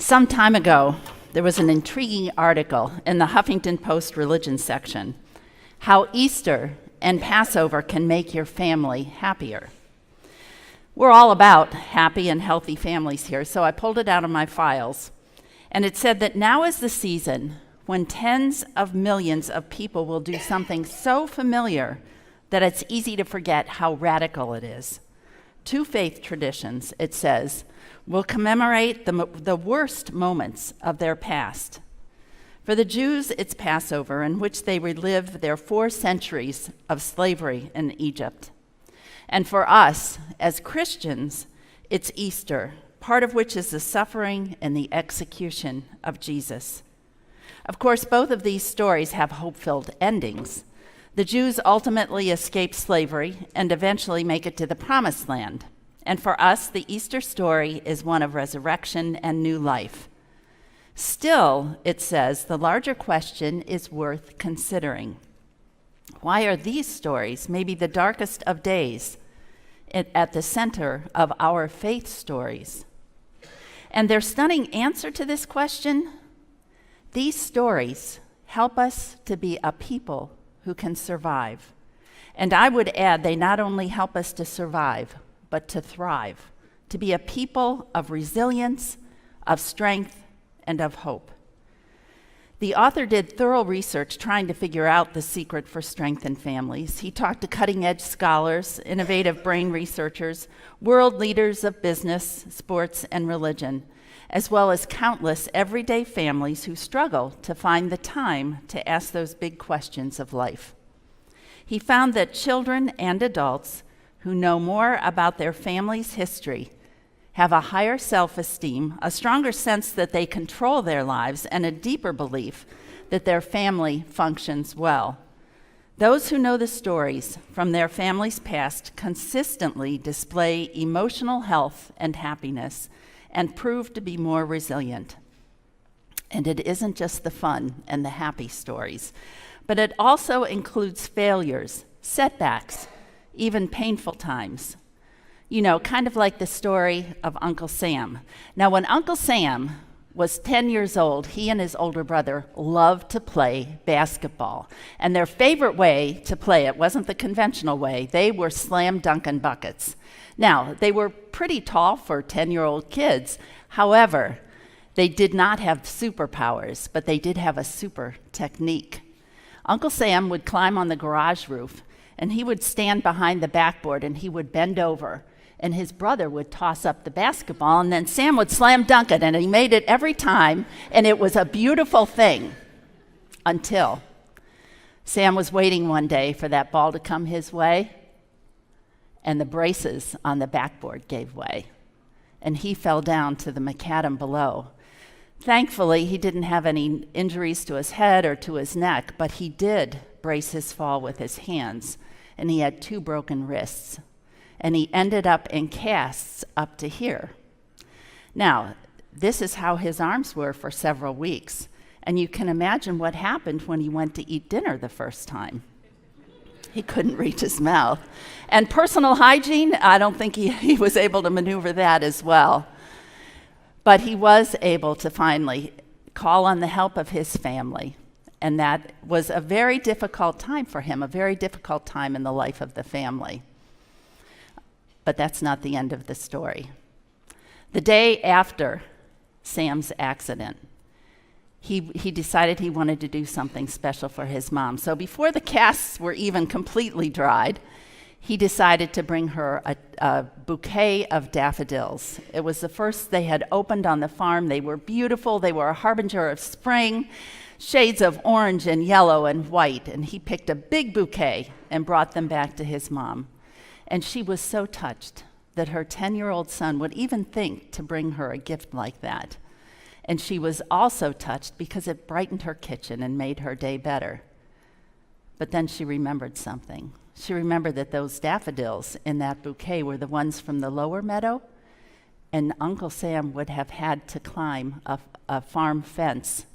Some time ago, there was an intriguing article in the Huffington Post religion section, How Easter and Passover Can Make Your Family Happier. We're all about happy and healthy families here, so I pulled it out of my files, and it said that now is the season when tens of millions of people will do something so familiar that it's easy to forget how radical it is. Two faith traditions, it says, will commemorate the worst moments of their past. For the Jews, it's Passover, in which they relive their 4 centuries of slavery in Egypt. And for us, as Christians, it's Easter, part of which is the suffering and the execution of Jesus. Of course, both of these stories have hope-filled endings. The Jews ultimately escape slavery and eventually make it to the Promised Land. And for us, the Easter story is one of resurrection and new life. Still, it says, the larger question is worth considering. Why are these stories, maybe the darkest of days, at the center of our faith stories? And their stunning answer to this question: these stories help us to be a people who can survive. And I would add, they not only help us to survive, but to thrive, to be a people of resilience, of strength, and of hope. The author did thorough research trying to figure out the secret for strength in families. He talked to cutting-edge scholars, innovative brain researchers, world leaders of business, sports, and religion, as well as countless everyday families who struggle to find the time to ask those big questions of life. He found that children and adults who know more about their family's history have a higher self-esteem, a stronger sense that they control their lives, and a deeper belief that their family functions well. Those who know the stories from their family's past consistently display emotional health and happiness and prove to be more resilient. And it isn't just the fun and the happy stories, but it also includes failures, setbacks, even painful times. You know, kind of like the story of Uncle Sam. Now, when Uncle Sam was 10 years old, he and his older brother loved to play basketball. And their favorite way to play it wasn't the conventional way. They were slam dunking buckets. Now, they were pretty tall for 10-year-old kids. However, they did not have superpowers, but they did have a super technique. Uncle Sam would climb on the garage roof, and he would stand behind the backboard, and he would bend over, and his brother would toss up the basketball, and then Sam would slam dunk it, and he made it every time, and it was a beautiful thing until Sam was waiting one day for that ball to come his way, and the braces on the backboard gave way, and he fell down to the macadam below. Thankfully, he didn't have any injuries to his head or to his neck, but he did brace his fall with his hands, and he had 2 broken wrists, and he ended up in casts up to here. Now, this is how his arms were for several weeks, and you can imagine what happened when he went to eat dinner the first time. He couldn't reach his mouth. And personal hygiene, I don't think he was able to maneuver that as well. But he was able to finally call on the help of his family. And that was a very difficult time for him, a very difficult time in the life of the family. But that's not the end of the story. The day after Sam's accident, he decided he wanted to do something special for his mom. So before the casts were even completely dried, he decided to bring her a bouquet of daffodils. It was the first they had opened on the farm. They were beautiful. They were a harbinger of spring, shades of orange and yellow and white. And he picked a big bouquet and brought them back to his mom. And she was so touched that her 10-year-old son would even think to bring her a gift like that. And she was also touched because it brightened her kitchen and made her day better. But then she remembered something. She remembered that those daffodils in that bouquet were the ones from the lower meadow, and Uncle Sam would have had to climb a farm fence,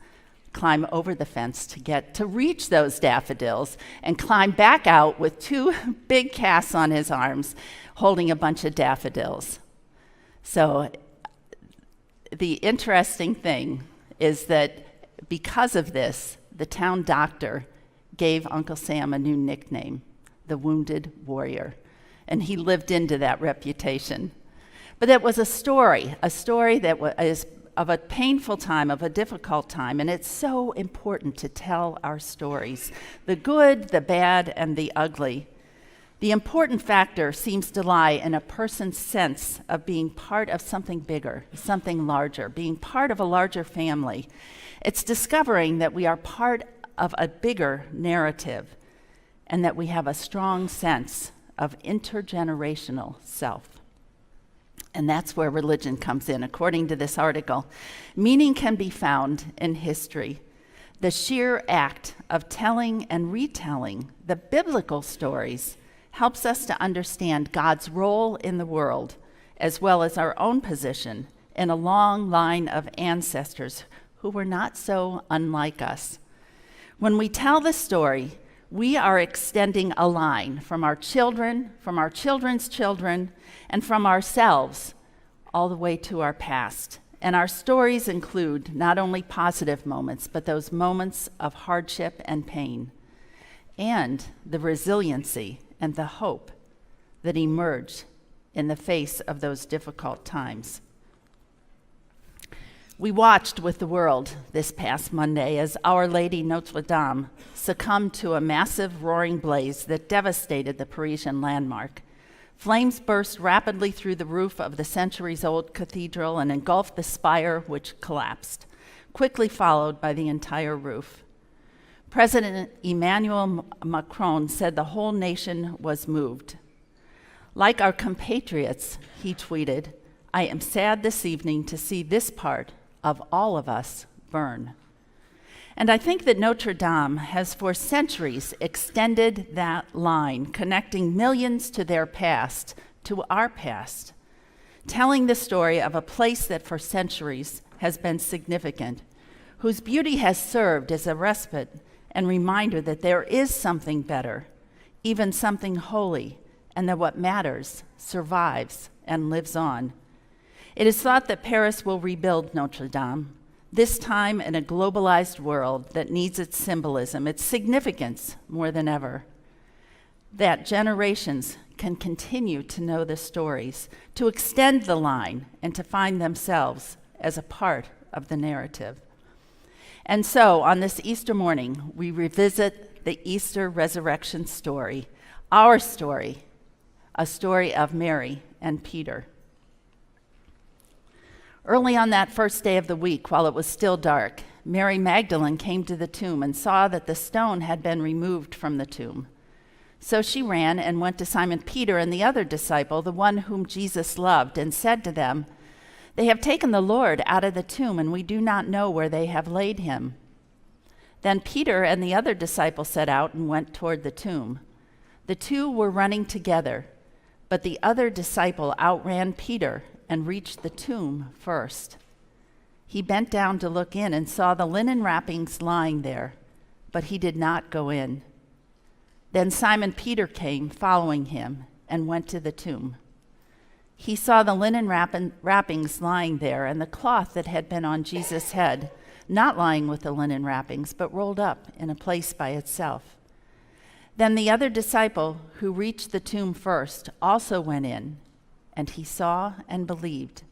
climb over the fence to reach those daffodils, and climb back out with 2 big casts on his arms, holding a bunch of daffodils. So the interesting thing is that because of this, the town doctor gave Uncle Sam a new nickname, the Wounded Warrior, and he lived into that reputation. But it was a story that is of a painful time, of a difficult time, and it's so important to tell our stories, the good, the bad, and the ugly. The important factor seems to lie in a person's sense of being part of something bigger, something larger, being part of a larger family. It's discovering that we are part of a bigger narrative and that we have a strong sense of intergenerational self. And that's where religion comes in. According to this article, meaning can be found in history. The sheer act of telling and retelling the biblical stories helps us to understand God's role in the world, as well as our own position in a long line of ancestors who were not so unlike us. When we tell the story, we are extending a line from our children, from our children's children, and from ourselves all the way to our past. And our stories include not only positive moments, but those moments of hardship and pain, and the resiliency and the hope that emerge in the face of those difficult times. We watched with the world this past Monday as Our Lady Notre Dame succumbed to a massive roaring blaze that devastated the Parisian landmark. Flames burst rapidly through the roof of the centuries-old cathedral and engulfed the spire, which collapsed, quickly followed by the entire roof. President Emmanuel Macron said the whole nation was moved. Like our compatriots, he tweeted, "I am sad this evening to see this part of all of us burn." And I think that Notre Dame has for centuries extended that line, connecting millions to their past, to our past, telling the story of a place that for centuries has been significant, whose beauty has served as a respite and reminder that there is something better, even something holy, and that what matters survives and lives on. It is thought that Paris will rebuild Notre Dame, this time in a globalized world that needs its symbolism, its significance more than ever. That generations can continue to know the stories, to extend the line, and to find themselves as a part of the narrative. And so, on this Easter morning, we revisit the Easter resurrection story, our story, a story of Mary and Peter. Early on that first day of the week, while it was still dark, Mary Magdalene came to the tomb and saw that the stone had been removed from the tomb. So she ran and went to Simon Peter and the other disciple, the one whom Jesus loved, and said to them, "They have taken the Lord out of the tomb, and we do not know where they have laid him." Then Peter and the other disciple set out and went toward the tomb. The two were running together, but the other disciple outran Peter and reached the tomb first. He bent down to look in and saw the linen wrappings lying there, but he did not go in. Then Simon Peter came, following him, and went to the tomb. He saw the linen wrappings lying there, and the cloth that had been on Jesus' head, not lying with the linen wrappings, but rolled up in a place by itself. Then the other disciple, who reached the tomb first, also went in, and he saw and believed.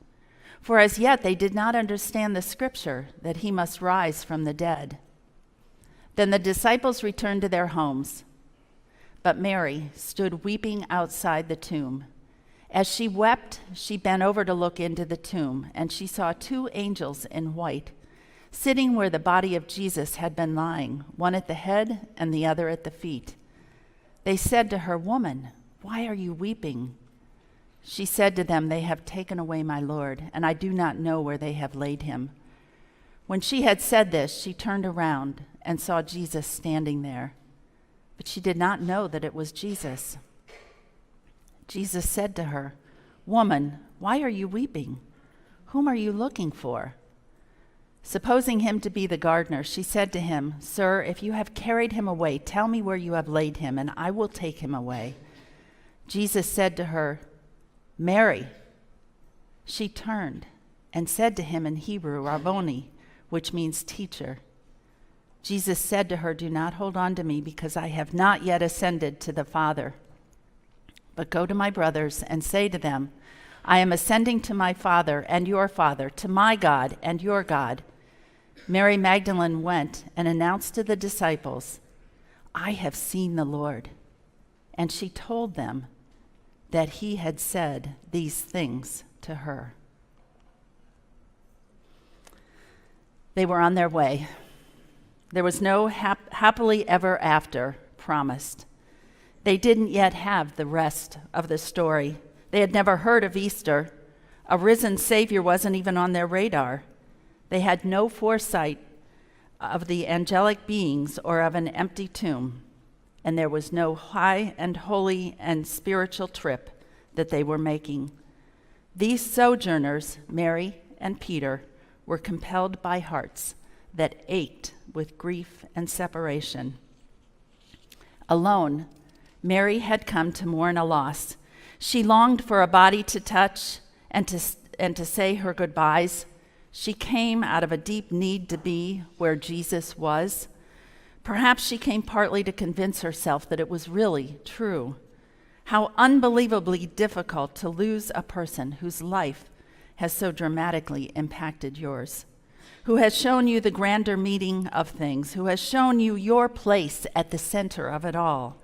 For as yet they did not understand the scripture that he must rise from the dead. Then the disciples returned to their homes, but Mary stood weeping outside the tomb. As she wept, she bent over to look into the tomb, and she saw two angels in white, sitting where the body of Jesus had been lying, one at the head and the other at the feet. They said to her, "Woman, why are you weeping?" She said to them, "They have taken away my Lord, and I do not know where they have laid him." When she had said this, she turned around and saw Jesus standing there, but she did not know that it was Jesus. Jesus said to her, "Woman, why are you weeping? Whom are you looking for?" Supposing him to be the gardener, she said to him, "Sir, if you have carried him away, tell me where you have laid him, and I will take him away." Jesus said to her, "Mary." She turned and said to him in Hebrew, Rabboni, which means teacher. Jesus said to her, "Do not hold on to me, because I have not yet ascended to the Father. But go to my brothers and say to them, I am ascending to my Father and your Father, to my God and your God." Mary Magdalene went and announced to the disciples, "I have seen the Lord." And she told them that he had said these things to her. They were on their way. There was no happily ever after promised. They didn't yet have the rest of the story. They had never heard of Easter. A risen Savior wasn't even on their radar. They had no foresight of the angelic beings or of an empty tomb. And there was no high and holy and spiritual trip that they were making. These sojourners, Mary and Peter, were compelled by hearts that ached with grief and separation. Alone, Mary had come to mourn a loss. She longed for a body to touch and to say her goodbyes. She came out of a deep need to be where Jesus was. Perhaps she came partly to convince herself that it was really true. How unbelievably difficult to lose a person whose life has so dramatically impacted yours, who has shown you the grander meaning of things, who has shown you your place at the center of it all.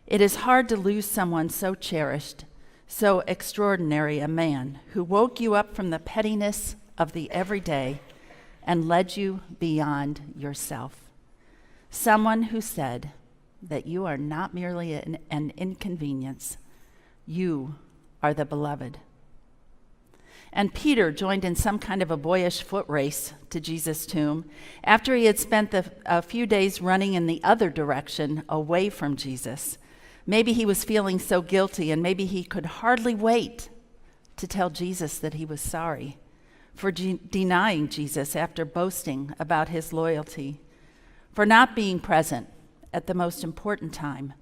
It is hard to lose someone so cherished, so extraordinary a man who woke you up from the pettiness of the everyday and led you beyond yourself. Someone who said that you are not merely an inconvenience, you are the beloved. And Peter joined in some kind of a boyish foot race to Jesus' tomb after he had spent a few days running in the other direction away from Jesus. Maybe he was feeling so guilty, and maybe he could hardly wait to tell Jesus that he was sorry for denying Jesus after boasting about his loyalty, for not being present at the most important time,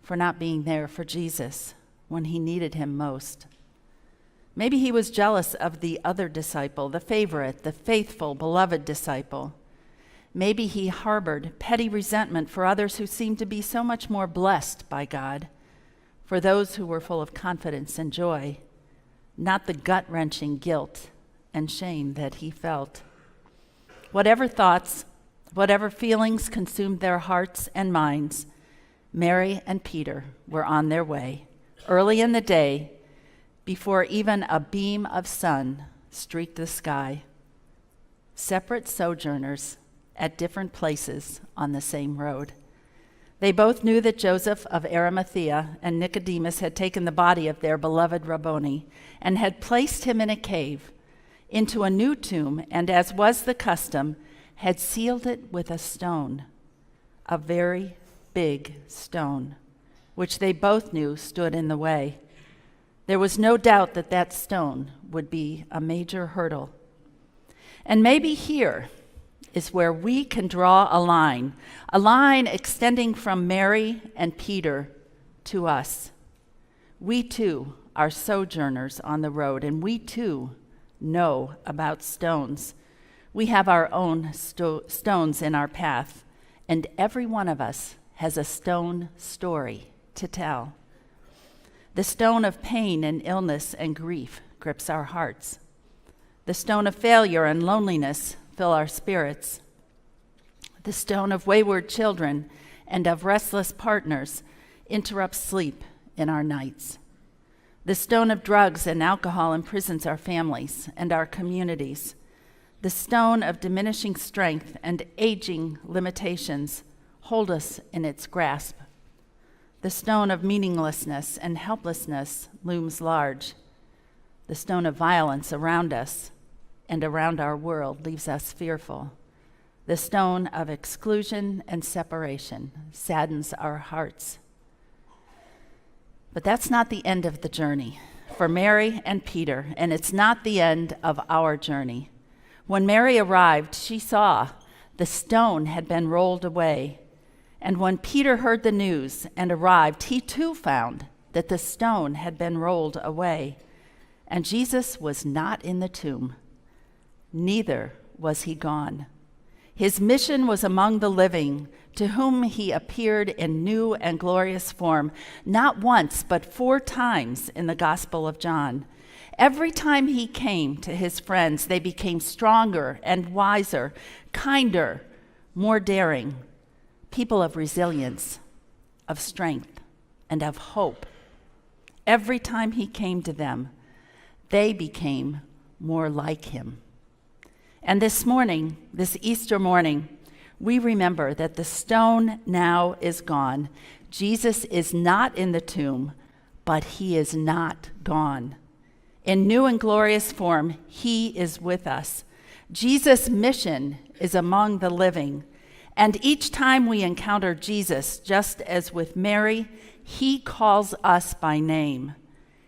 for not being there for Jesus when he needed him most. Maybe he was jealous of the other disciple, the favorite, the faithful, beloved disciple. Maybe he harbored petty resentment for others who seemed to be so much more blessed by God, for those who were full of confidence and joy, not the gut-wrenching guilt and shame that he felt. Whatever thoughts, whatever feelings consumed their hearts and minds, Mary and Peter were on their way, early in the day, before even a beam of sun streaked the sky. Separate sojourners at different places on the same road. They both knew that Joseph of Arimathea and Nicodemus had taken the body of their beloved Rabboni and had placed him in a cave, into a new tomb, and as was the custom, had sealed it with a stone, a very big stone, which they both knew stood in the way. There was no doubt that that stone would be a major hurdle. And maybe here is where we can draw a line extending from Mary and Peter to us. We too are sojourners on the road, and we too know about stones. We have our own stones in our path, and every one of us has a stone story to tell. The stone of pain and illness and grief grips our hearts. The stone of failure and loneliness fill our spirits. The stone of wayward children and of restless partners interrupts sleep in our nights. The stone of drugs and alcohol imprisons our families and our communities. The stone of diminishing strength and aging limitations hold us in its grasp. The stone of meaninglessness and helplessness looms large. The stone of violence around us and around our world leaves us fearful. The stone of exclusion and separation saddens our hearts. But that's not the end of the journey for Mary and Peter, and it's not the end of our journey. When Mary arrived, she saw the stone had been rolled away. And when Peter heard the news and arrived, he too found that the stone had been rolled away. And Jesus was not in the tomb, neither was he gone. His mission was among the living, to whom he appeared in new and glorious form, not once, but 4 times in the Gospel of John. Every time he came to his friends, they became stronger and wiser, kinder, more daring, people of resilience, of strength, and of hope. Every time he came to them, they became more like him. And this morning, this Easter morning, we remember that the stone now is gone. Jesus is not in the tomb, but he is not gone. In new and glorious form, he is with us. Jesus' mission is among the living. And each time we encounter Jesus, just as with Mary, he calls us by name.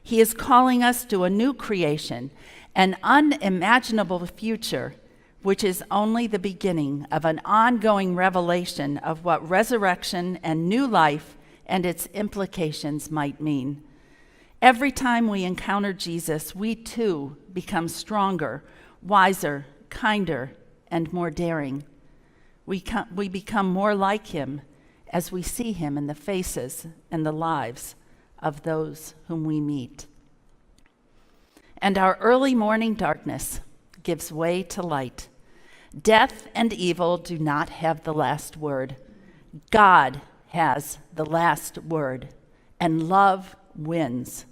He is calling us to a new creation, an unimaginable future, which is only the beginning of an ongoing revelation of what resurrection and new life and its implications might mean. Every time we encounter Jesus, we too become stronger, wiser, kinder, and more daring. We become more like him as we see him in the faces and the lives of those whom we meet. And our early morning darkness gives way to light. Death and evil do not have the last word. God has the last word, and love wins.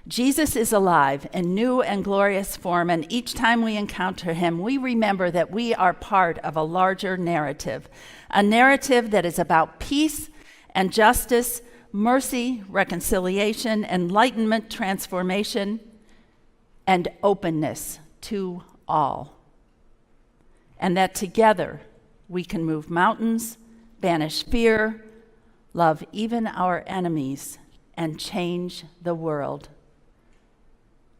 Jesus is alive in new and glorious form, and each time we encounter him, we remember that we are part of a larger narrative, a narrative that is about peace and justice, mercy, reconciliation, enlightenment, transformation, and openness to all. And that together we can move mountains, banish fear, love even our enemies, and change the world.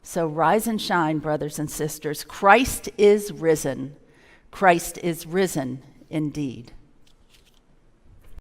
So rise and shine, brothers and sisters. Christ is risen. Christ is risen indeed.